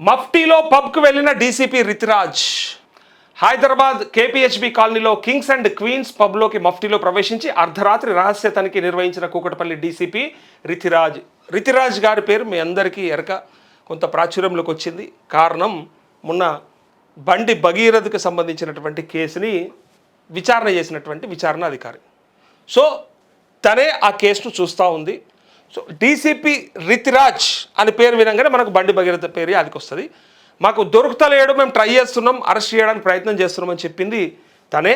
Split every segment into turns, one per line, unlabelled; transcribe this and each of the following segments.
మఫ్టీలో పబ్కు వెళ్లిన DCP Ritiraj. Hyderabad KPHB కాలనీలో Kings and queens పబ్లోకి మఫ్టీలో ప్రవేశించి అర్ధరాత్రి రహస్య తనిఖీ నిర్వహించిన కూకట్పల్లి డీసీపీ రితిరాజ్. రితిరాజ్ గారి పేరు మీ అందరికీ ఎరక, కొంత ప్రాచుర్యంలోకి వచ్చింది. కారణం మొన్న బండి భగీరథకు సంబంధించినటువంటి కేసుని విచారణ చేసినటువంటి విచారణ అధికారి. సో తనే ఆ కేసును చూస్తూ ఉంది. సో డీసీపీ రితిరాజ్ అని పేరు వినంగానే మనకు బండి భగీరథ పేరు అదికి వస్తుంది. మాకు దొరుకుతలేడు, మేము ట్రై చేస్తున్నాం, అరెస్ట్ చేయడానికి ప్రయత్నం చేస్తున్నామని చెప్పింది తనే.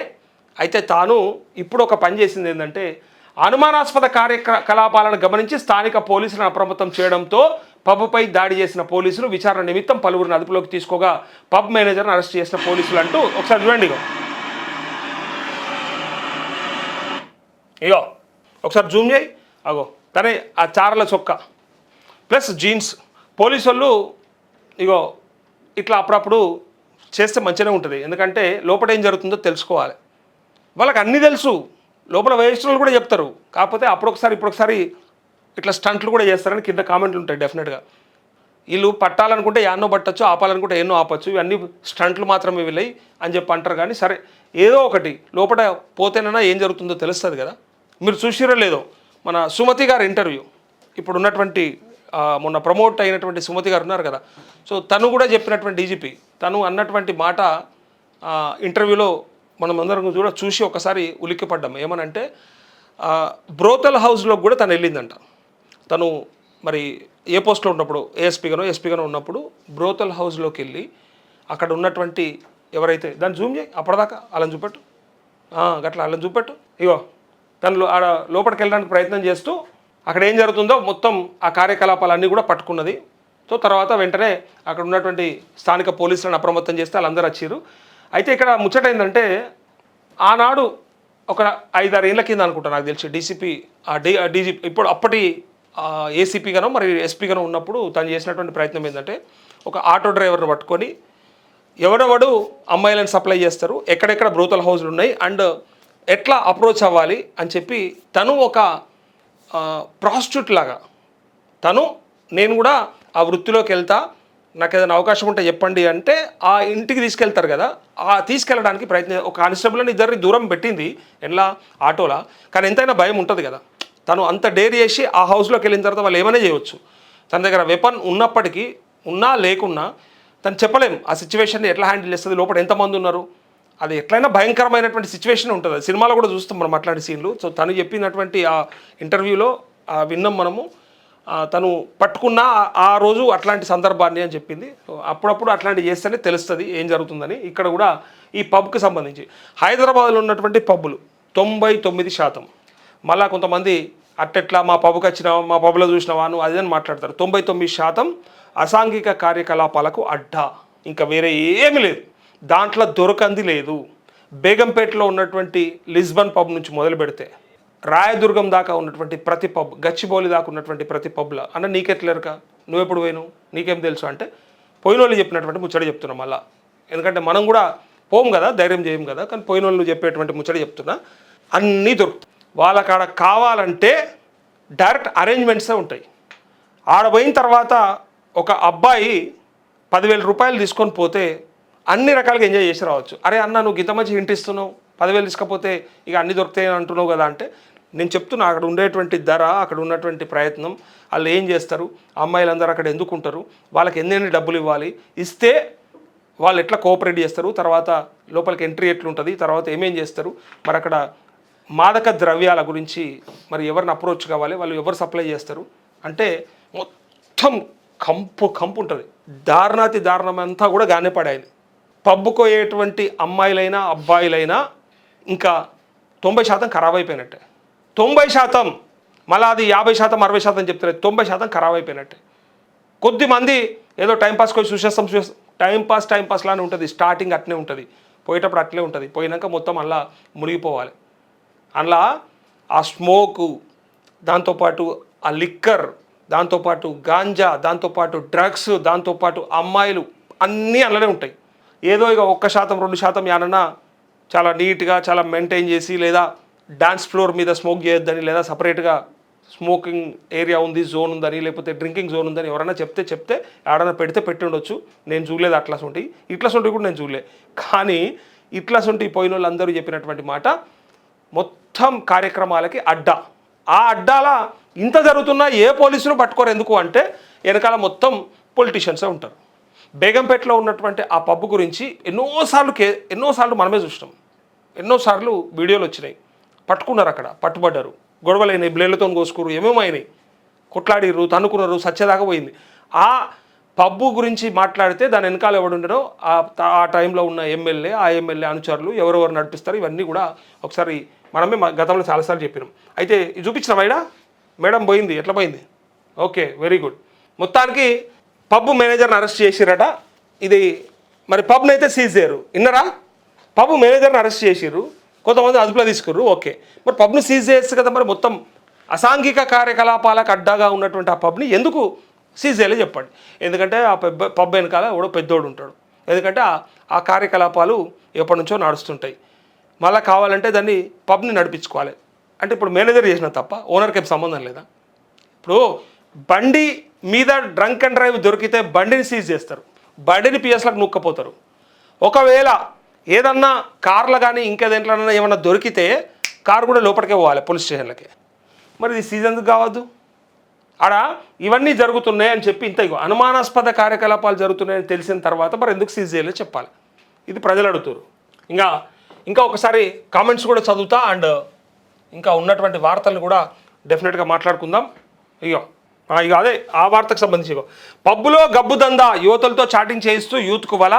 అయితే తాను ఇప్పుడు ఒక పని చేసింది ఏంటంటే, అనుమానాస్పద కార్యకలాపాలను గమనించి స్థానిక పోలీసులను అప్రమత్తం చేయడంతో పబ్పై దాడి చేసిన పోలీసులు విచారణ నిమిత్తం పలువురిని అదుపులోకి తీసుకోగా పబ్ మేనేజర్ను అరెస్ట్ చేసిన పోలీసులు అంటూ ఒకసారి చూడండి. ఇగో ఒకసారి జూమ్ చేయి. అగో తనే ఆ చారల చొక్కా ప్లస్ జీన్స్. పోలీసు వాళ్ళు ఇగో ఇట్లా అప్పుడప్పుడు చేస్తే మంచిగానే ఉంటుంది, ఎందుకంటే లోపల ఏం జరుగుతుందో తెలుసుకోవాలి. వాళ్ళకి అన్నీ తెలుసు, లోపల వయస్సులు కూడా చెప్తారు. కాకపోతే అప్పుడొకసారి ఇప్పుడొకసారి ఇట్లా స్టంట్లు కూడా చేస్తారని కింద కామెంట్లు ఉంటాయి. డెఫినెట్గా వీళ్ళు పట్టాలనుకుంటే ఎన్నో పట్టచ్చు, ఆపాలనుకుంటే ఎన్నో ఆపచ్చు, ఇవన్నీ స్టంట్లు మాత్రమే వెళ్ళాయి అని చెప్పి అంటారు. కానీ సరే ఏదో ఒకటి లోపల పోతేనైనా ఏం జరుగుతుందో తెలుస్తుంది కదా. మీరు చూసిరో లేదో మన సుమతి గారి ఇంటర్వ్యూ, ఇప్పుడు ఉన్నటువంటి మొన్న ప్రమోట్ అయినటువంటి సుమతి గారు ఉన్నారు కదా. సో తను కూడా చెప్పినటువంటి డీజీపీ తను అన్నటువంటి మాట ఇంటర్వ్యూలో మనం అందరం కూడా చూసి ఒకసారి ఉలిక్కిపడ్డాం. ఏమనంటే బ్రోతల్ హౌస్లో కూడా తను వెళ్ళిందంట. తను మరి ఏ పోస్ట్లో ఉన్నప్పుడు ఎస్పీగానో ఉన్నప్పుడు బ్రోతల్ హౌస్లోకి వెళ్ళి అక్కడ ఉన్నటువంటి ఎవరైతే దాన్ని జూమ్ చేయి, అప్పటిదాకా అలా చూపెట్టు, గట్లా అలా చూపెట్టు. ఇగో తను ఆడ లోపలికి వెళ్ళడానికి ప్రయత్నం చేస్తూ అక్కడ ఏం జరుగుతుందో మొత్తం ఆ కార్యకలాపాలన్నీ కూడా పట్టుకున్నది. సో తర్వాత వెంటనే అక్కడ ఉన్నటువంటి స్థానిక పోలీసులను అప్రమత్తం చేస్తే వాళ్ళందరూ వచ్చారు. అయితే ఇక్కడ ముచ్చట ఏంటంటే, ఆనాడు ఒక 5-6 ఏళ్ళ కింద అనుకుంటా నాకు తెలిసి డీజీపీ ఇప్పుడు అప్పటి ఏసీపీగానో మరి ఎస్పీగానో ఉన్నప్పుడు తను చేసినటువంటి ప్రయత్నం ఏంటంటే, ఒక ఆటో డ్రైవర్ని పట్టుకొని ఎవడెవడు అమ్మాయిలను సప్లై చేస్తారు, ఎక్కడెక్కడ బ్రోతల్ హౌస్లు ఉన్నాయి అండ్ ఎట్లా అప్రోచ్ అవ్వాలి అని చెప్పి తను ఒక ప్రాస్టిట్యూట్ లాగా నేను కూడా ఆ వృత్తిలోకి వెళ్తా, నాకు ఏదైనా అవకాశం ఉంటే చెప్పండి అంటే ఆ ఇంటికి తీసుకెళ్తారు కదా, ఆ తీసుకెళ్ళడానికి ఒక కానిస్టేబుల్ని ఇద్దరిని దూరం పెట్టింది ఎలా ఆటోలా. కానీ ఎంతైనా భయం ఉంటుంది కదా. తను అంత డేర్ చేసి ఆ హౌస్లోకి వెళ్ళిన తర్వాత వాళ్ళు ఏమైనా చేయవచ్చు. తన దగ్గర వెపన్ ఉన్నప్పటికీ ఉన్నా లేకున్నా తను చెప్పలేం ఆ సిచ్యువేషన్ని ఎట్లా హ్యాండిల్ చేస్తుంది, లోపల ఎంతమంది ఉన్నారు, అది ఎట్లయినా భయంకరమైనటువంటి సిచ్యువేషన్ ఉంటుంది. సినిమాలో కూడా చూస్తాం మనం అట్లాంటి సీన్లు. సో తను చెప్పినటువంటి ఆ ఇంటర్వ్యూలో విన్నాం మనము. తను పట్టుకున్న ఆ రోజు అట్లాంటి సందర్భాన్ని అని చెప్పింది. అప్పుడప్పుడు అట్లాంటివి చేస్తేనే తెలుస్తుంది ఏం జరుగుతుందని. ఇక్కడ కూడా ఈ పబ్కి సంబంధించి హైదరాబాద్లో ఉన్నటువంటి పబ్బులు 99%, మళ్ళా కొంతమంది అట్టెట్లా మా పబ్కి వచ్చినావా, మా పబ్లో చూసినావా అని అదే మాట్లాడతారు. 99% అసాంఘిక కార్యకలాపాలకు అడ్డా, ఇంకా వేరే ఏమీ లేదు, దాంట్లో దొరకంది లేదు. బేగంపేటలో ఉన్నటువంటి లిస్బన్ పబ్ నుంచి మొదలు పెడితే రాయదుర్గం దాకా ఉన్నటువంటి ప్రతి పబ్, గచ్చిబౌలి దాకా ఉన్నటువంటి ప్రతి పబ్లో అన్న నీకెట్లేరుక, నువ్వెప్పుడు పోయినావు, నీకేం తెలుసు అంటే పోయిన వాళ్ళు చెప్పినటువంటి ముచ్చట చెప్తున్నా మళ్ళా. ఎందుకంటే మనం కూడా పోం కదా, ధైర్యం చేయం కదా, కానీ పోయిన వాళ్ళు చెప్పేటువంటి ముచ్చట చెప్తున్నా. అన్నీ దొరుకుతాయి వాళ్ళకాడ. కావాలంటే డైరెక్ట్ అరేంజ్మెంట్సే ఉంటాయి. ఆడ పోయిన తర్వాత ఒక అబ్బాయి 10,000 రూపాయలు తీసుకొని పోతే అన్ని రకాలుగా ఎంజాయ్ చేసి రావచ్చు. అరే అన్న నువ్వు ఇంత మంచి హింట్ ఇస్తున్నావు, 10,000 తీసుకపోతే ఇక అన్నీ దొరుకుతాయి అంటున్నావు కదా అంటే, నేను చెప్తున్నా అక్కడ ఉండేటువంటి ధర, అక్కడ ఉన్నటువంటి ప్రయత్నం, వాళ్ళు ఏం చేస్తారు, అమ్మాయిలందరూ అక్కడ ఎందుకు ఉంటారు, వాళ్ళకి ఎన్ని డబ్బులు ఇవ్వాలి, ఇస్తే వాళ్ళు ఎట్లా కోఆపరేట్ చేస్తారు, తర్వాత లోపలికి ఎంట్రీ ఎట్లుంటుంది, తర్వాత ఏమేం చేస్తారు, మరి అక్కడ మాదక ద్రవ్యాల గురించి మరి ఎవరిని అప్రోచ్ కావాలి, వాళ్ళు ఎవరు సప్లై చేస్తారు అంటే మొత్తం కంపు ఉంటుంది. దారుణాతి దారుణం అంతా కూడా గానే పడాయి. పబ్బుకోయేటువంటి అమ్మాయిలైనా అబ్బాయిలైనా ఇంకా 90% ఖరాబ్ అయిపోయినట్టే. 90%, మళ్ళీ అది 50% 60% చెప్తారు, 90% ఖరాబ్ అయిపోయినట్టే. కొద్దిమంది ఏదో టైంపాస్కి వచ్చి చూసేస్తాం, టైంపాస్ లానే ఉంటుంది. స్టార్టింగ్ అట్నే ఉంటుంది, పోయేటప్పుడు అట్లే ఉంటుంది, పోయినాక మొత్తం అలా మునిగిపోవాలి. అలా ఆ స్మోకు, దాంతోపాటు ఆ లిక్కర్, దాంతోపాటు గాంజా, దాంతోపాటు డ్రగ్స్, దాంతోపాటు అమ్మాయిలు అన్నీ అలానే ఉంటాయి. ఏదో ఇక 1% 2% యానన్నా చాలా నీట్గా చాలా మెయింటైన్ చేసి, లేదా డాన్స్ ఫ్లోర్ మీద స్మోక్ చేయొద్దని, లేదా సపరేట్గా స్మోకింగ్ ఏరియా ఉంది, జోన్ ఉందని, లేకపోతే డ్రింకింగ్ జోన్ ఉందని ఎవరైనా చెప్తే ఆడైనా పెట్టి ఉండొచ్చు. నేను చూడలేదు ఇట్లా కూడా నేను చూడలే. కానీ ఇట్లా పోయిన వాళ్ళందరూ చెప్పినటువంటి మాట మొత్తం కార్యక్రమాలకి అడ్డా. ఆ అడ్డాల ఇంత జరుగుతున్నా ఏ పోలీసులు పట్టుకోరు. ఎందుకు అంటే వెనకాల మొత్తం పొలిటీషియన్సే ఉంటారు. బేగంపేటలో ఉన్నటువంటి ఆ పబ్ గురించి ఎన్నోసార్లు మనమే చూసినాం. ఎన్నోసార్లు వీడియోలు వచ్చినాయి. పట్టుకున్నారు, అక్కడ పట్టుబడ్డారు, గొడవలు అయినాయి, బ్లేడ్లతో కోసుకురు, ఏమేమో అయినాయి, కొట్లాడిర్రు, తన్నుకున్నారు, సచ్చేదాకా పోయింది. ఆ పబ్బు గురించి మాట్లాడితే దాని వెనకాల ఎవడుండరో ఆ టైంలో ఉన్న ఆ ఎమ్మెల్యే అనుచరులు ఎవరెవరు నడిపిస్తారు, ఇవన్నీ కూడా ఒకసారి మనమే గతంలో చాలాసార్లు చెప్పినాం. అయితే ఇది చూపించిన మేడం పోయింది, ఎట్లా పోయింది? Okay, very good. మొత్తానికి పబ్ మేనేజర్ని అరెస్ట్ చేసిరట. ఇది మరి పబ్ని అయితే సీజ్ చేయరు, విన్నరా? పబ్ మేనేజర్ని అరెస్ట్ చేసిర్రు, కొంతమంది అదుపులో తీసుకుర్రు. ఓకే, మరి పబ్ని సీజ్ చేయొచ్చు కదా. మరి మొత్తం అసాంఘిక కార్యకలాపాలకు అడ్డాగా ఉన్నటువంటి ఆ పబ్ని ఎందుకు సీజ్ చేయాలో చెప్పండి. ఎందుకంటే ఆ పబ్ వెనకాల ఎవడో పెద్దోడు ఉంటాడు. ఎందుకంటే ఆ కార్యకలాపాలు ఎప్పటి నుంచో నడుస్తుంటాయి. మళ్ళీ కావాలంటే దాన్ని పబ్ని నడిపించుకోవాలి. అంటే ఇప్పుడు మేనేజర్ చేసిన తప్ప ఓనర్కి ఏం సంబంధం లేదా? ఇప్పుడు బండి మీద డ్రంక్ అండ్ డ్రైవ్ దొరికితే బండిని సీజ్ చేస్తారు, బండిని పిఎస్లకు నూక్కపోతారు. ఒకవేళ ఏదన్నా కార్లు కానీ ఇంకేదేంట్లోనైనా ఏమన్నా దొరికితే కారు కూడా లోపలికే పోవాలి, పోలీస్ స్టేషన్లకి. మరి ఇది సీజ్ ఎందుకు కావద్దు? ఆడ ఇవన్నీ జరుగుతున్నాయి అని చెప్పి అనుమానాస్పద కార్యకలాపాలు జరుగుతున్నాయని తెలిసిన తర్వాత మరి ఎందుకు సీజ్ చేయలేదు చెప్పాలి. ఇది ప్రజలు అడుగుతారు. ఇంకా ఒకసారి కామెంట్స్ కూడా చదువుతా అండ్ ఇంకా ఉన్నటువంటి వార్తలను కూడా డెఫినెట్గా మాట్లాడుకుందాం. ఇక అదే ఆ వార్తకు సంబంధించి పబ్బులో గబ్బు దందా, యువతులతో చాటింగ్ చేయిస్తూ యూత్కు వల,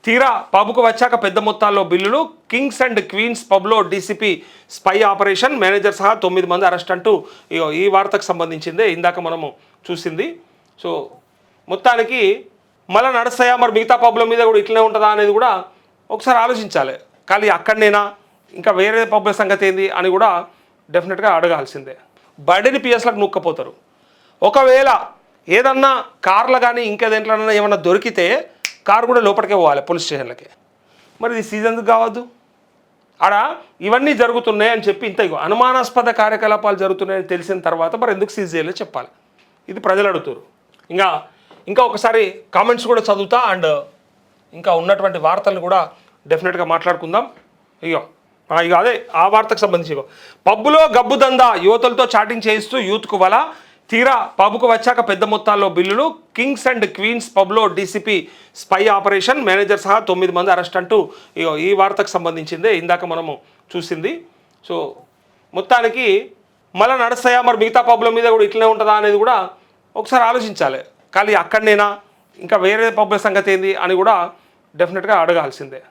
తీరా పబ్కు వచ్చాక పెద్ద మొత్తాల్లో బిల్లులు, కింగ్స్ అండ్ క్వీన్స్ పబ్లో డీసీపీ స్పై ఆపరేషన్, మేనేజర్ సహా 9 మంది అరెస్ట్ అంటూ ఈ వార్తకు సంబంధించిందే ఇందాక మనము చూసింది. సో మొత్తానికి మళ్ళీ నడుస్తాయా మరి మిగతా పబ్ల మీద కూడా ఇట్లనే ఉంటుందా అనేది కూడా ఒకసారి ఆలోచించాలి. కానీ అక్కడనేనా ఇంకా వేరే పబ్ల సంగతి ఏంది అని కూడా డెఫినెట్గా అడగాల్సిందే. బండిని పిఎస్లకు నూక్కపోతారు. ఒకవేళ ఏదన్నా కార్లు కానీ ఇంకేదేంట్లోనైనా ఏమన్నా దొరికితే కారు కూడా లోపలికే పోవాలి, పోలీస్ స్టేషన్లకి. మరి ఇది సీజ్ ఎందుకు కావద్దు? ఆడ ఇవన్నీ జరుగుతున్నాయి అని చెప్పి అనుమానాస్పద కార్యకలాపాలు జరుగుతున్నాయని తెలిసిన తర్వాత మరి ఎందుకు సీజ్ చేయలేదు చెప్పాలి. ఇది ప్రజలు అడుగుతారు. ఇంకా ఒకసారి కామెంట్స్ కూడా చదువుతా అండ్ ఇంకా ఉన్నటువంటి వార్తలను కూడా డెఫినెట్గా మాట్లాడుకుందాం. అదే ఆ వార్తకు సంబంధించి పబ్బులో గబ్బు దందా, యువతులతో చాటింగ్ చేయిస్తూ యూత్కు వల, తీరా పబ్కు వచ్చాక పెద్ద మొత్తాల్లో బిల్లులు, కింగ్స్ అండ్ క్వీన్స్ పబ్లో డీసీపీ స్పై ఆపరేషన్, మేనేజర్ సహా 9 మంది అరెస్ట్ అంటూ ఈ వార్తకు సంబంధించిందే ఇందాక మనము చూసింది. సో మొత్తానికి మళ్ళీ నడుస్తాయా మరి మిగతా పబ్ల మీద కూడా ఇట్లనే ఉంటుందా అనేది కూడా ఒకసారి ఆలోచించాలి. కానీ అక్కడనేనా ఇంకా వేరే పబ్ల సంగతి ఏంది అని కూడా డెఫినెట్గా అడగాల్సిందే.